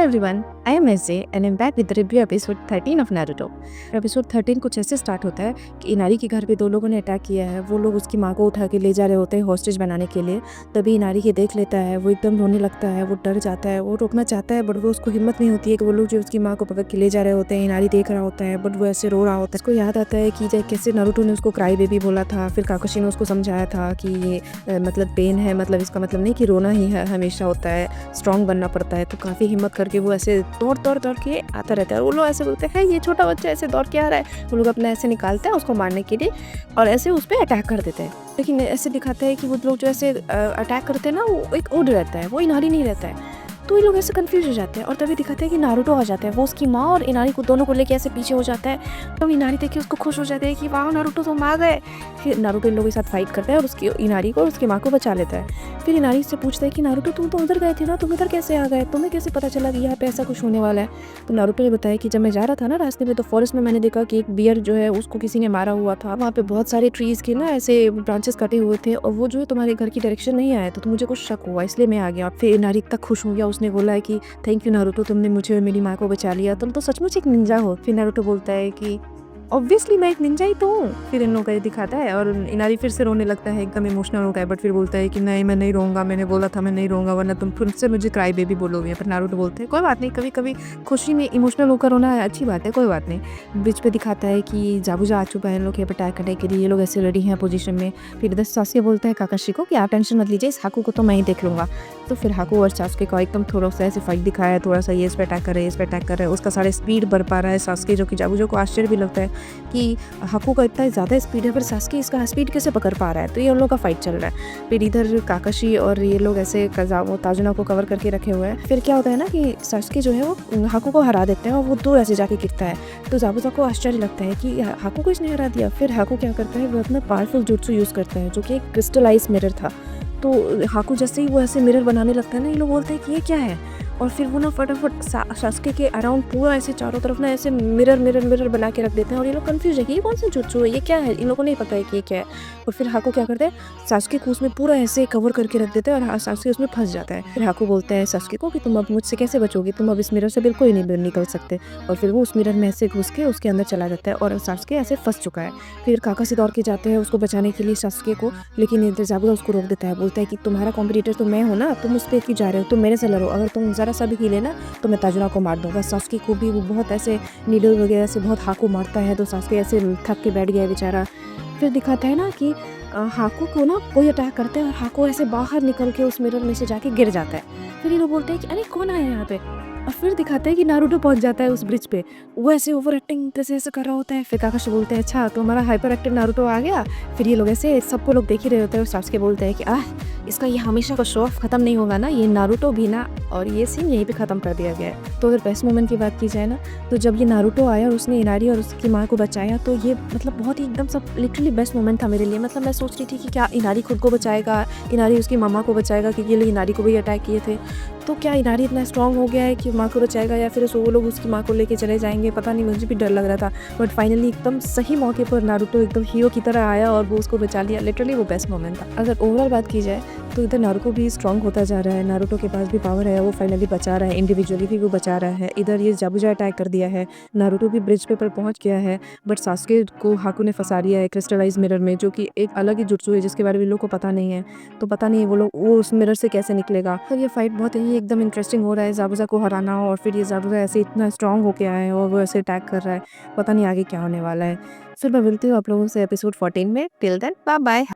everyone, I am SJ and I'm back with the review episode 13 of Naruto. Episode 13 कुछ ऐसे start होता है कि इनारी के घर पे दो लोगों ने अटैक किया है। वो लोग उसकी माँ को उठा के ले जा रहे होते हैं हॉस्टेज बनाने के लिए। तभी इनारी के देख लेता है, वो एकदम रोने लगता है, वो डर जाता है, वो रोकना चाहता है बट वो उसको हिम्मत नहीं होती है कि वो लोग जो उसकी माँ को पकड़ के ले जा रहे होते हैं। इनारी देख रहा होता है बट वो ऐसे रो रहा होता है। उसको याद आता है कि कैसे नारुतो ने उसको क्राई बेबी बोला था, फिर काकाशी ने उसको समझाया था कि ये मतलब पेन है, मतलब इसका मतलब नहीं कि रोना ही है हमेशा होता है, स्ट्रॉन्ग बनना पड़ता है। तो काफ़ी हिम्मत करके वो ऐसे दौड़ दौड़ दौड़ के आता रहता है और वो लोग ऐसे बोलते हैं ये छोटा बच्चा ऐसे दौड़ के आ रहा है। वो लोग अपना ऐसे निकालते हैं उसको मारने के लिए और ऐसे उस पर अटैक कर देते हैं। लेकिन ऐसे दिखाता है कि वो लोग जो ऐसे अटैक करते हैं ना, वो एक ओड रहता है, वो इनारी नहीं रहता है। तो ये लोग ऐसे कंफ्यूज हो जाते हैं और तभी दिखाते हैं कि नारुतो आ जाता है। वो उसकी माँ और इनारी को दोनों को लेके ऐसे पीछे हो जाता है। तो इनारी देख के उसको खुश हो जाते हैं कि वाह नारुतो तुम आ गए। फिर नारुतो इन लोगों के साथ फाइट करता है और उसकी इनारी को और उसकी माँ को बचा लेता है। फिर इनारी से पूछता है कि नारुतो तुम तो उधर गए थे ना, तुम इधर कैसे आ गए, तुम्हें कैसे पता चला कि यहाँ पे ऐसा कुछ होने वाला है। तो नारुतो ने बताया कि जब मैं जा रहा था ना रास्ते में, तो फॉरेस्ट में मैंने देखा कि एक बियर जो है उसको किसी ने मारा हुआ था। वहाँ पे बहुत सारे ट्रीज के ना ऐसे ब्रांचेस कटे हुए थे और वो जो है तुम्हारे घर की डायरेक्शन नहीं आया, तो मुझे कुछ शक हुआ, इसलिए मैं आ गया। फिर इनारी इतना खुश हो गया, उसने बोला है कि थैंक यू नारुतो, तुमने मुझे और मेरी माँ को बचा लिया, तुम तो सचमुच एक निंजा हो। फिर नारुतो बोलता है कि ऑब्वियसली मैं एक निंजा ही तो हूँ। फिर इन लोगों का ये दिखाता है और इनारी फिर से रोने लगता है, एकदम इमोशनल हो गया है, बट फिर बोलता है कि नहीं मैं नहीं रोऊंगा, मैंने बोला था मैं नहीं रोऊंगा वरना तुम फिर से मुझे क्राई बेबी बोलोगे। पर नारुतो बोलते हैं कोई बात नहीं, कभी कभी खुशी में इमोशनल होकर रोना अच्छी बात है, कोई बात नहीं। बीच पे दिखाता है कि जाबुजा आ चुका है इन लोग अटैक करने के लिए, ये लोग ऐसे रेडी हैं पोजीशन में। फिर इधर सासुके बोलता है काकाशी को कि आप टेंशन मत लीजिए, इस हाकू को तो मैं ही देख लूँगा। तो फिर हाकू और सासुके का एकदम थोड़ा सा ऐसे फाइट दिखाया है, थोड़ा सा ये इस पर अटैक कर रहे हैं, इस पर अटैक कर रहे हैं। उसका सारा स्पीड बढ़ पा रहा है सासुके, जो कि जाबुजा को आश्चर्य भी लगता है कि हाकू का इतना ज़्यादा स्पीड है पर सासुके इसका स्पीड कैसे पकड़ पा रहा है। तो ये उन लोग का फाइट चल रहा है। फिर इधर काकाशी और ये लोग ऐसे ताजुना को कवर करके रखे हुए हैं। फिर क्या होता है ना कि सासुके जो है वो हाकू को हरा देते हैं और वो दूर ऐसे जाके गिरता है। तो जाबुजा को आश्चर्य लगता है कि हाकू को इसने हरा दिया। फिर हाकू क्या करता है, वो अपना पावरफुल जुत्सु यूज़ करता है जो कि एक क्रिस्टलाइज मिरर था। तो हाकू जैसे ही वो ऐसे मिरर बनाने लगता है ना, ये लोग बोलते हैं कि ये क्या है। और फिर वो ना फटाफट सासुके के अराउंड पूरा ऐसे चारों तरफ ना ऐसे मिरर मिरर मिरर बना के रख देते हैं और ये लोग कंफ्यूज है कि ये कौन सा जुत्सु है, ये क्या है, इन लोगों को नहीं पता है कि ये क्या है। और फिर हाकू क्या करते हैं, सासुके को उसमें पूरा ऐसे कवर करके रख देते हैं और सासुके उसमें फंस जाता है। फिर हाकू बोलता है सासुके को कि तुम अब मुझसे कैसे बचोगे, तुम अब इस मिरर से बिल्कुल ही नहीं निकल सकते। और फिर वो उस मिरर में ऐसे घुस के उसके अंदर चला जाता है और सासुके ऐसे फंस चुका है। फिर काकाशी दौड़ के जाते हैं उसको बचाने के लिए सासुके को, लेकिन जाबुजा उसको रोक देता है, बोलता है कि तुम्हारा कॉम्पिटिटर तो मैं हूँ ना, तुम उस पर क्यों जा रहे हो, तुम मेरे से लड़ो, अगर तुम जरा सा भी हिले ना तो मैं ताजुना को मार दूंगा। सासुके को भी वो बहुत ऐसे नीडल वगैरह से बहुत हाकू मारता है, तो सासुके ऐसे थक के बैठ गया है बेचारा। फिर दिखाता है ना कि हाकू को ना कोई अटैक करता है और हाकू ऐसे बाहर निकल के उस मिरर में से जाके गिर जाता है। फिर ये लोग बोलते हैं कि अरे कौन आया यहाँ पे। और फिर दिखाते हैं कि नारुतो पहुंच जाता है उस ब्रिज पे, वो ऐसे ओवर एक्टिंग जैसे ऐसे कर रहा होता है। फिर काकाशी बोलते हैं अच्छा तो हमारा हाइपर एक्टिव नारुतो आ गया। फिर ये लोग ऐसे सबको लोग देख ही रहे होते हैं और सासुके बोलते हैं कि इसका ये हमेशा का शो ऑफ खत्म नहीं होगा ना, ये नारुतो भी ना। और ये सीन यहीं पे खत्म कर दिया गया है। तो अगर बेस्ट मोमेंट की बात की जाए ना, तो जब ये नारुतो आया और उसने इनारी और उसकी माँ को बचाया, तो ये मतलब बहुत ही एकदम सब लिटरली बेस्ट मोमेंट था मेरे लिए। मतलब मैं सोच रही थी कि क्या इनारी खुद को बचाएगा, इनारी उसकी मामा को बचाएगा, क्योंकि ये लोग इनारी को भी अटैक किए थे। तो क्या इनारी इतना स्ट्रांग हो गया है कि माँ को बचाएगा या फिर वो लोग उसकी माँ को लेके चले जाएंगे, पता नहीं, मुझे भी डर लग रहा था। बट फाइनली एकदम सही मौके पर नारुतो एकदम हीरो की तरह आया और वो उसको बचा लिया। लिटरली वो बेस्ट मोमेंट था। अगर ओवरऑल बात की जाए तो इधर नारुतो भी स्ट्रांग होता जा रहा है, नारुतो के पास भी पावर है, वो फाइनली बचा रहा है, इंडिविजुअली भी वो बचा रहा है। इधर ये जाबुजा अटैक कर दिया है, नारुतो भी ब्रिज पे पर पहुंच गया है, बट सासुके को हाकू ने फंसा दिया है क्रिस्टलाइज मिरर में, जो कि एक अलग ही जुत्सु है जिसके बारे में लोग को पता नहीं है। तो पता नहीं वो उस मिरर से कैसे निकलेगा। तो ये फाइट बहुत ही एकदम इंटरेस्टिंग हो रहा है, जाबुजा को हराना, और फिर ये जाबुजा ऐसे इतना स्ट्रांग हो गया है और वो ऐसे अटैक कर रहा है, पता नहीं आगे क्या होने वाला है। फिर मैं मिलती हूँ आप लोगों से एपिसोड 14 में। Till then bye bye.